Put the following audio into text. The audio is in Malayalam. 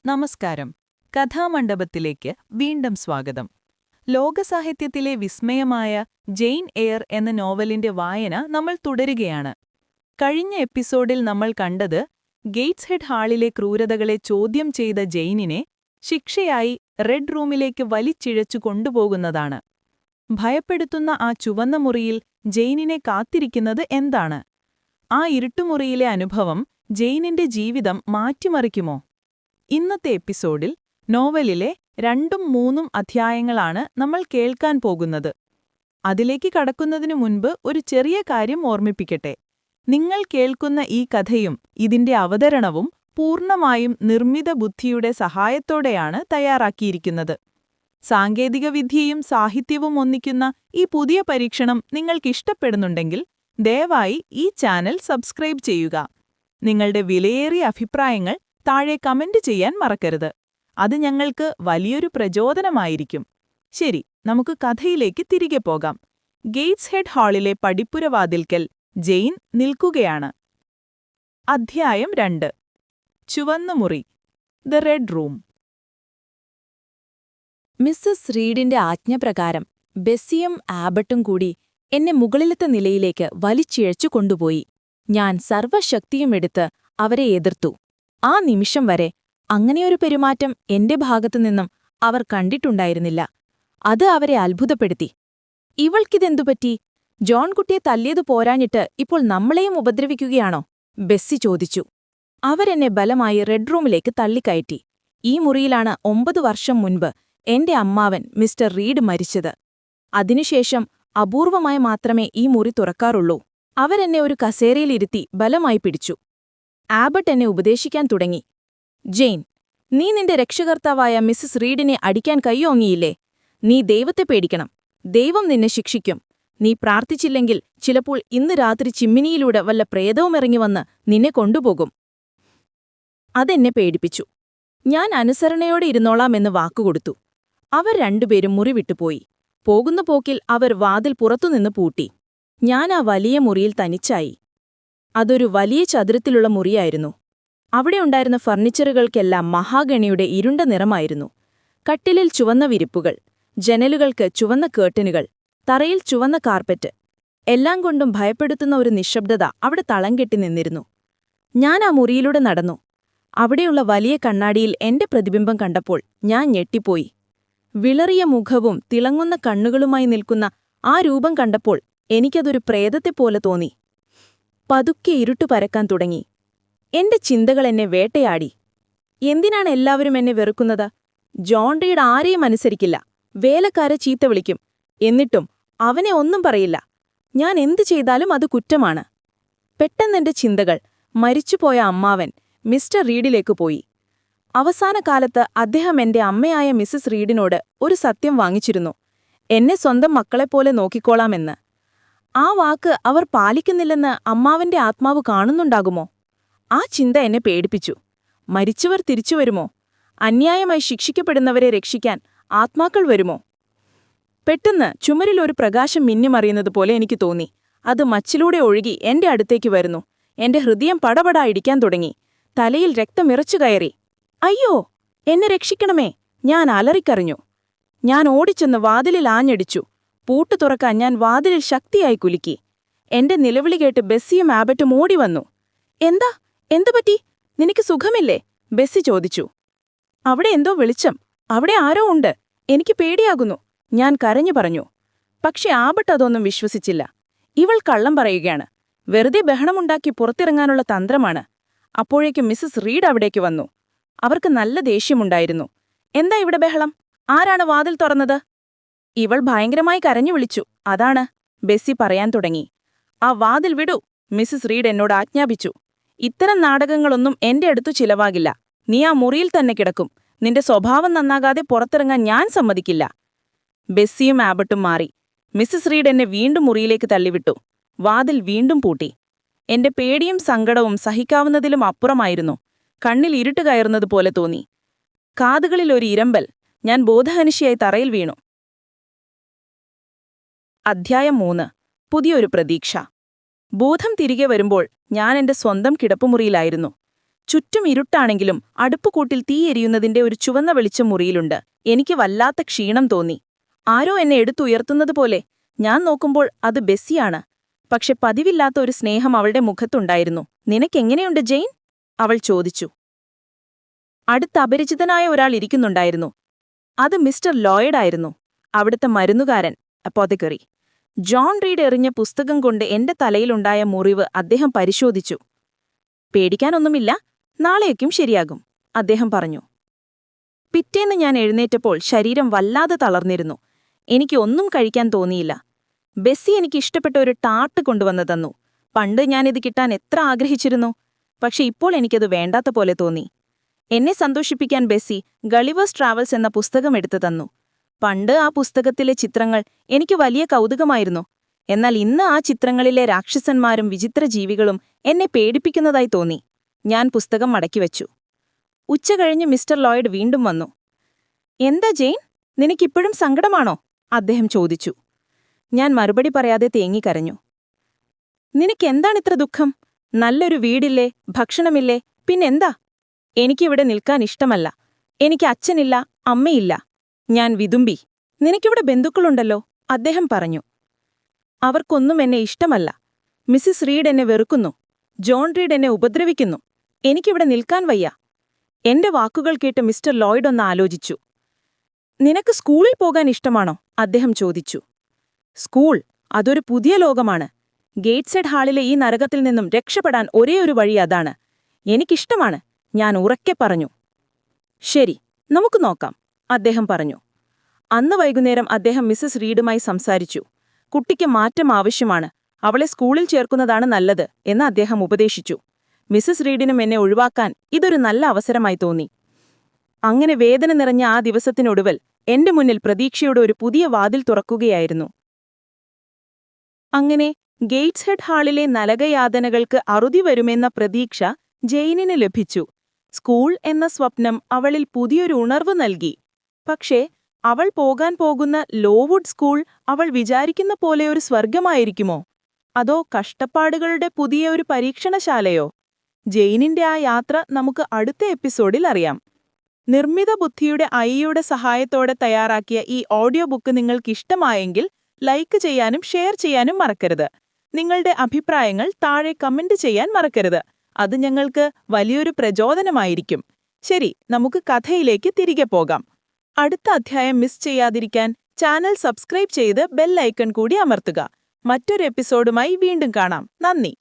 നമസ്കാരം. കഥാമണ്ഡപത്തിലേക്ക് വീണ്ടും സ്വാഗതം. ലോകസാഹിത്യത്തിലെ വിസ്മയമായ ജെയിൻ എയർ എന്ന നോവലിന്റെ വായന നമ്മൾ തുടരുകയാണ്. കഴിഞ്ഞ എപ്പിസോഡിൽ നമ്മൾ കണ്ടത് ഗേറ്റ്സ് ഹെഡ് ഹാളിലെ ക്രൂരതകളെ ചോദ്യം ചെയ്ത ജെയിനിനെ ശിക്ഷയായി റെഡ് റൂമിലേക്ക് വലിച്ചിഴച്ചു കൊണ്ടുപോകുന്നതാണ്. ഭയപ്പെടുത്തുന്ന ആ ചുവന്ന മുറിയിൽ ജെയിനിനെ കാത്തിരിക്കുന്നത് എന്താണ്? ആ ഇരുട്ടുമുറിയിലെ അനുഭവം ജെയിനിന്റെ ജീവിതം മാറ്റിമറിക്കുമോ? ഇന്നത്തെ എപ്പിസോഡിൽ നോവലിലെ 2ഉം 3ഉം അധ്യായങ്ങളാണ് നമ്മൾ കേൾക്കാൻ പോകുന്നത്. അതിലേക്ക് കടക്കുന്നതിനു മുൻപ് ഒരു ചെറിയ കാര്യം ഓർമ്മിപ്പിക്കട്ടെ. നിങ്ങൾ കേൾക്കുന്ന ഈ കഥയും ഇതിന്റെ അവതരണവും പൂർണ്ണമായും നിർമ്മിത ബുദ്ധിയുടെ സഹായത്തോടെയാണ് തയ്യാറാക്കിയിരിക്കുന്നത്. സാങ്കേതികവിദ്യയും സാഹിത്യവും ഒന്നിക്കുന്ന ഈ പുതിയ പരീക്ഷണം നിങ്ങൾക്കിഷ്ടപ്പെടുന്നുണ്ടെങ്കിൽ ദയവായി ഈ ചാനൽ സബ്സ്ക്രൈബ് ചെയ്യുക. നിങ്ങളുടെ വിലയേറിയ അഭിപ്രായങ്ങൾ താഴെ കമന്റ് ചെയ്യാൻ മറക്കരുത്. അത് ഞങ്ങൾക്ക് വലിയൊരു പ്രചോദനമായിരിക്കും. ശരി, നമുക്ക് കഥയിലേക്ക് തിരികെ പോകാം. ഗേറ്റ്സ് ഹെഡ് ഹാളിലെ പടിപ്പുരവാതിൽക്കൽ ജെയിൻ നിൽക്കുകയാണ്. അധ്യായം 2. ചുവന്ന മുറി, ദ റെഡ് റൂം. മിസ്സസ് റീഡിന്റെ ആജ്ഞപ്രകാരം ബെസ്സിയും ആബട്ടും കൂടി എന്നെ മുകളിലത്തെ നിലയിലേക്ക് വലിച്ചിഴച്ചു കൊണ്ടുപോയി. ഞാൻ സർവശക്തിയുമെടുത്ത് അവരെ എതിർത്തു. ആ നിമിഷം വരെ അങ്ങനെയൊരു പെരുമാറ്റം എന്റെ ഭാഗത്തുനിന്നും അവർ കണ്ടിട്ടുണ്ടായിരുന്നില്ല. അത് അവരെ അത്ഭുതപ്പെടുത്തി. ഇവൾക്കിതെന്തുപറ്റി? ജോൺകുട്ടിയെ തല്ലിയതു പോരാഞ്ഞിട്ട് ഇപ്പോൾ നമ്മളെയും ഉപദ്രവിക്കുകയാണോ? ബെസ്സി ചോദിച്ചു. അവരെന്നെ ബലമായി റെഡ് റൂമിലേക്ക് തള്ളിക്കയറ്റി. ഈ മുറിയിലാണ് 9 വർഷം മുൻപ് എന്റെ അമ്മാവൻ മിസ്റ്റർ റീഡ് മരിച്ചത്. അതിനുശേഷം അപൂർവമായി മാത്രമേ ഈ മുറി തുറക്കാറുള്ളൂ. അവരെന്നെ ഒരു കസേരയിലിരുത്തി ബലമായി പിടിച്ചു. ആബട്ട് എന്നെ ഉപദേശിക്കാൻ തുടങ്ങി. ജെയിൻ, നീ നിന്റെ രക്ഷകർത്താവായ മിസ്സസ് റീഡിനെ അടിക്കാൻ കൈയോങ്ങിയില്ലേ? നീ ദൈവത്തെ പേടിക്കണം. ദൈവം നിന്നെ ശിക്ഷിക്കും. നീ പ്രാർത്ഥിച്ചില്ലെങ്കിൽ ചിലപ്പോൾ ഇന്ന് രാത്രി ചിമ്മിനിയിലൂടെ വല്ല പ്രേതവുമിറങ്ങിവന്ന് നിന്നെ കൊണ്ടുപോകും. അതെന്നെ പേടിപ്പിച്ചു. ഞാൻ അനുസരണയോടെ ഇരുന്നോളാമെന്ന് വാക്കുകൊടുത്തു. അവർ രണ്ടുപേരും മുറി വിട്ടുപോയി. പോകുന്ന പോക്കിൽ അവർ വാതിൽ പുറത്തുനിന്ന് പൂട്ടി. ഞാൻ ആ വലിയ മുറിയിൽ തനിച്ചായി. അതൊരു വലിയ ചതുരത്തിലുള്ള മുറിയായിരുന്നു. അവിടെയുണ്ടായിരുന്ന ഫർണിച്ചറുകൾക്കെല്ലാം മഹാഗണിയുടെ ഇരുണ്ട നിറമായിരുന്നു. കട്ടിലിൽ ചുവന്ന വിരിപ്പുകൾ, ജനലുകൾക്ക് ചുവന്ന കേർട്ടനുകൾ, തറയിൽ ചുവന്ന കാർപ്പറ്റ്. എല്ലാം കൊണ്ടും ഭയപ്പെടുത്തുന്ന ഒരു നിശബ്ദത അവിടെ തളം കെട്ടി നിന്നിരുന്നു. ഞാൻ ആ മുറിയിലൂടെ നടന്നു. അവിടെയുള്ള വലിയ കണ്ണാടിയിൽ എന്റെ പ്രതിബിംബം കണ്ടപ്പോൾ ഞാൻ ഞെട്ടിപ്പോയി. വിളറിയ മുഖവും തിളങ്ങുന്ന കണ്ണുകളുമായി നിൽക്കുന്ന ആ രൂപം കണ്ടപ്പോൾ എനിക്കതൊരു പ്രേതത്തെപ്പോലെ തോന്നി. പതുക്കെ ഇരുട്ടു പരക്കാൻ തുടങ്ങി. എന്റെ ചിന്തകൾ എന്നെ വേട്ടയാടി. എന്തിനാണ് എല്ലാവരും എന്നെ വെറുക്കുന്നത്? ജോൺ റീഡ് ആരെയും അനുസരിക്കില്ല. വേലക്കാരെ ചീത്ത വിളിക്കും. എന്നിട്ടും അവനെ ഒന്നും പറയില്ല. ഞാൻ എന്തു ചെയ്താലും അത് കുറ്റമാണ്. പെട്ടെന്നെന്റെ ചിന്തകൾ മരിച്ചുപോയ അമ്മാവൻ മിസ്റ്റർ റീഡിലേക്ക് പോയി. അവസാന കാലത്ത് അദ്ദേഹം എന്റെ അമ്മയായ മിസ്സസ് റീഡിനോട് ഒരു സത്യം വാങ്ങിച്ചിരുന്നു. എന്നെ സ്വന്തം മക്കളെപ്പോലെ നോക്കിക്കോളാമെന്ന്. ആ വാക്ക് അവർ പാലിക്കുന്നില്ലെന്ന് അമ്മാവന്റെ ആത്മാവ് കാണുന്നുണ്ടാകുമോ? ആ ചിന്ത എന്നെ പേടിപ്പിച്ചു. മരിച്ചവർ തിരിച്ചുവരുമോ? അന്യായമായി ശിക്ഷിക്കപ്പെടുന്നവരെ രക്ഷിക്കാൻ ആത്മാക്കൾ വരുമോ? പെട്ടെന്ന് ചുമരിൽ ഒരു പ്രകാശം മിന്നിമറിയുന്നതുപോലെ എനിക്ക് തോന്നി. അത് മച്ചിലൂടെ ഒഴുകി എന്റെ അടുത്തേക്ക് വരുന്നു. എന്റെ ഹൃദയം പടപടാ ഇടിക്കാൻ തുടങ്ങി. തലയിൽ രക്തമിറച്ചു കയറി. അയ്യോ, എന്നെ രക്ഷിക്കണമേ! ഞാൻ അലറിക്കറിഞ്ഞു. ഞാൻ ഓടിച്ചെന്ന് വാതിലിൽ ആഞ്ഞടിച്ചു. പൂട്ടു തുറക്കാൻ ഞാൻ വാതിലിൽ ശക്തിയായി കുലുക്കി. എന്റെ നിലവിളി കേട്ട് ബെസ്സിയും ആബട്ടും ഓടിവന്നു. എന്താ? എന്തുപറ്റി? നിനക്ക് സുഖമില്ലേ? ബെസ്സി ചോദിച്ചു. അവിടെ എന്തോ വെളിച്ചം. അവിടെ ആരോ ഉണ്ട്. എനിക്ക് പേടിയാകുന്നു, ഞാൻ കരഞ്ഞു പറഞ്ഞു. പക്ഷെ ആബട്ട് അതൊന്നും വിശ്വസിച്ചില്ല. ഇവൾ കള്ളം പറയുകയാണ്. വെറുതെ ബഹളമുണ്ടാക്കി പുറത്തിറങ്ങാനുള്ള തന്ത്രമാണ്. അപ്പോഴേക്കും മിസ്സസ് റീഡ് അവിടേക്ക് വന്നു. അവർക്ക് നല്ല ദേഷ്യമുണ്ടായിരുന്നു. എന്താ ഇവിടെ ബഹളം? ആരാണ് വാതിൽ തുറന്നത്? ഇവൾ ഭയങ്കരമായി കരഞ്ഞു വിളിച്ചു. അതാണ്, ബെസ്സി പറയാൻ തുടങ്ങി. ആ വാതിൽ വിടൂ, മിസ്സസ് റീഡ് എന്നോട് ആജ്ഞാപിച്ചു. ഇത്തരം നാടകങ്ങളൊന്നും എന്റെ അടുത്തു ചിലവാകില്ല. നീ ആ മുറിയിൽ തന്നെ കിടക്കും. നിന്റെ സ്വഭാവം നന്നാകാതെ പുറത്തിറങ്ങാൻ ഞാൻ സമ്മതിക്കില്ല. ബെസ്സിയും ആബട്ടും മാറി. മിസ്സസ് റീഡ് എന്നെ വീണ്ടും മുറിയിലേക്ക് തള്ളിവിട്ടു. വാതിൽ വീണ്ടും പൂട്ടി. എന്റെ പേടിയും സങ്കടവും സഹിക്കാവുന്നതിലും അപ്പുറമായിരുന്നു. കണ്ണിൽ ഇരുട്ട് കയറുന്നതുപോലെ തോന്നി. കാതുകളിൽ ഒരു ഇരമ്പൽ. ഞാൻ ബോധഹനിശയായി തറയിൽ വീണു. അധ്യായം 3. പുതിയൊരു പ്രതീക്ഷ. ബോധം തിരികെ വരുമ്പോൾ ഞാൻ എന്റെ സ്വന്തം കിടപ്പുമുറിയിലായിരുന്നു. ചുറ്റും ഇരുട്ടാണെങ്കിലും അടുപ്പുകൂട്ടിൽ തീയെരിയുന്നതിന്റെ ഒരു ചുവന്ന വെളിച്ചം മുറിയിലുണ്ട്. എനിക്ക് വല്ലാത്ത ക്ഷീണം തോന്നി. ആരോ എന്നെ എടുത്തുയർത്തുന്നതുപോലെ. ഞാൻ നോക്കുമ്പോൾ അത് ബെസ്സിയാണ്. പക്ഷെ പതിവില്ലാത്ത ഒരു സ്നേഹം അവളുടെ മുഖത്തുണ്ടായിരുന്നു. നിനക്കെങ്ങനെയുണ്ട് ജെയിൻ? അവൾ ചോദിച്ചു. അടുത്ത അപരിചിതനായ ഒരാൾ ഇരിക്കുന്നുണ്ടായിരുന്നു. അത് മിസ്റ്റർ ലോയിഡായിരുന്നു, അവിടുത്തെ മരുന്നുകാരൻ, അപ്പോത്തിക്കറി. ജോൺ റീഡ് എറിഞ്ഞ പുസ്തകം കൊണ്ട് എന്റെ തലയിലുണ്ടായ മുറിവ് അദ്ദേഹം പരിശോധിച്ചു. പേടിക്കാനൊന്നുമില്ല, നാളെയൊക്കും ശരിയാകും, അദ്ദേഹം പറഞ്ഞു. പിറ്റേന്ന് ഞാൻ എഴുന്നേറ്റപ്പോൾ ശരീരം വല്ലാതെ തളർന്നിരുന്നു. എനിക്ക് ഒന്നും കഴിക്കാൻ തോന്നിയില്ല. ബെസ്സി എനിക്ക് ഇഷ്ടപ്പെട്ട ഒരു ടാർട്ട് കൊണ്ടുവന്നു തന്നു. പണ്ട് ഞാനിത് കിട്ടാൻ എത്ര ആഗ്രഹിച്ചിരുന്നു. പക്ഷെ ഇപ്പോൾ എനിക്കത് വേണ്ടാത്ത പോലെ തോന്നി. എന്നെ സന്തോഷിപ്പിക്കാൻ ബെസ്സി ഗളിവേഴ്സ് ട്രാവൽസ് എന്ന പുസ്തകം എടുത്തു തന്നു. പണ്ട് ആ പുസ്തകത്തിലെ ചിത്രങ്ങൾ എനിക്ക് വലിയ കൗതുകമായിരുന്നു. എന്നാൽ ഇന്ന് ആ ചിത്രങ്ങളിലെ രാക്ഷസന്മാരും വിചിത്ര ജീവികളും എന്നെ പേടിപ്പിക്കുന്നതായി തോന്നി. ഞാൻ പുസ്തകം മടക്കിവെച്ചു. ഉച്ചകഴിഞ്ഞ് മിസ്റ്റർ ലോയിഡ് വീണ്ടും വന്നു. എന്താ ജെയിൻ, നിനക്കിപ്പോഴും സങ്കടമാണോ? അദ്ദേഹം ചോദിച്ചു. ഞാൻ മറുപടി പറയാതെ തേങ്ങിക്കരഞ്ഞു. നിനക്കെന്താണിത്ര ദുഃഖം? നല്ലൊരു വീടില്ലേ, ഭക്ഷണമില്ലേ, പിന്നെന്താ? എനിക്കിവിടെ നിൽക്കാൻ ഇഷ്ടമല്ല. എനിക്ക് അച്ഛനില്ല, അമ്മയില്ല. ഞാൻ വിതുമ്പി. നിനക്കിവിടെ ബന്ധുക്കളുണ്ടല്ലോ, അദ്ദേഹം പറഞ്ഞു. അവർക്കൊന്നും എന്നെ ഇഷ്ടമല്ല. മിസ്സിസ് റീഡ് എന്നെ വെറുക്കുന്നു. ജോൺ റീഡ് എന്നെ ഉപദ്രവിക്കുന്നു. എനിക്കിവിടെ നിൽക്കാൻ വയ്യ. എന്റെ വാക്കുകൾ കേട്ട് മിസ്റ്റർ ലോയിഡ് ഒന്ന് ആലോചിച്ചു. നിനക്ക് സ്കൂളിൽ പോകാൻ ഇഷ്ടമാണോ? അദ്ദേഹം ചോദിച്ചു. സ്കൂൾ, അതൊരു പുതിയ ലോകമാണ്. ഗേറ്റ്സെഡ് ഹാളിലെ ഈ നരകത്തിൽ നിന്നും രക്ഷപ്പെടാൻ ഒരേയൊരു വഴി അതാണ്. എനിക്കിഷ്ടമാണ്, ഞാൻ ഉറക്കെ പറഞ്ഞു. ശരി, നമുക്ക് നോക്കാം, അദ്ദേഹം പറഞ്ഞു. അന്ന് വൈകുന്നേരം അദ്ദേഹം മിസ്സസ് റീഡുമായി സംസാരിച്ചു. കുട്ടിക്ക് മാറ്റം ആവശ്യമാണ്, അവളെ സ്കൂളിൽ ചേർക്കുന്നതാണ് നല്ലത് എന്ന് അദ്ദേഹം ഉപദേശിച്ചു. മിസ്സസ് റീഡിനും എന്നെ ഒഴിവാക്കാൻ ഇതൊരു നല്ല അവസരമായി തോന്നി. അങ്ങനെ വേദന നിറഞ്ഞ ആ ദിവസത്തിനൊടുവിൽ എന്റെ മുന്നിൽ പ്രതീക്ഷയുടെ ഒരു പുതിയ വാതിൽ തുറക്കുകയായിരുന്നു. അങ്ങനെ ഗേറ്റ്സ്ഹെഡ് ഹാളിലെ നരകയാതനകൾക്ക് അറുതി വരുമെന്ന പ്രതീക്ഷ ജെയിനിന് ലഭിച്ചു. സ്കൂൾ എന്ന സ്വപ്നം അവളിൽ പുതിയൊരു ഉണർവ് നൽകി. പക്ഷേ അവൾ പോകാൻ പോകുന്ന ലോവുഡ് സ്കൂൾ അവൾ വിചാരിക്കുന്ന പോലെ ഒരു സ്വർഗമായിരിക്കുമോ? അതോ കഷ്ടപ്പാടുകളുടെ പുതിയ ഒരു പരീക്ഷണശാലയോ? ജെയിനിന്റെ ആ യാത്ര നമുക്ക് അടുത്ത എപ്പിസോഡിൽ അറിയാം. നിർമ്മിത ബുദ്ധിയുടെ ഐയുടെ സഹായത്തോടെ തയ്യാറാക്കിയ ഈ ഓഡിയോ ബുക്ക് നിങ്ങൾക്കിഷ്ടമായെങ്കിൽ ലൈക്ക് ചെയ്യാനും ഷെയർ ചെയ്യാനും മറക്കരുത്. നിങ്ങളുടെ അഭിപ്രായങ്ങൾ താഴെ കമന്റ് ചെയ്യാൻ മറക്കരുത്. അത് ഞങ്ങൾക്ക് വലിയൊരു പ്രചോദനമായിരിക്കും. ശരി, നമുക്ക് കഥയിലേക്ക് തിരികെ പോകാം. അടുത്ത അധ്യായം മിസ് ചെയ്യാതിരിക്കാൻ ചാനൽ സബ്സ്ക്രൈബ് ചെയ്ത് ബെൽ ഐക്കൺ കൂടി അമർത്തുക. മറ്റൊരു എപ്പിസോഡുമായി വീണ്ടും കാണാം. നന്ദി.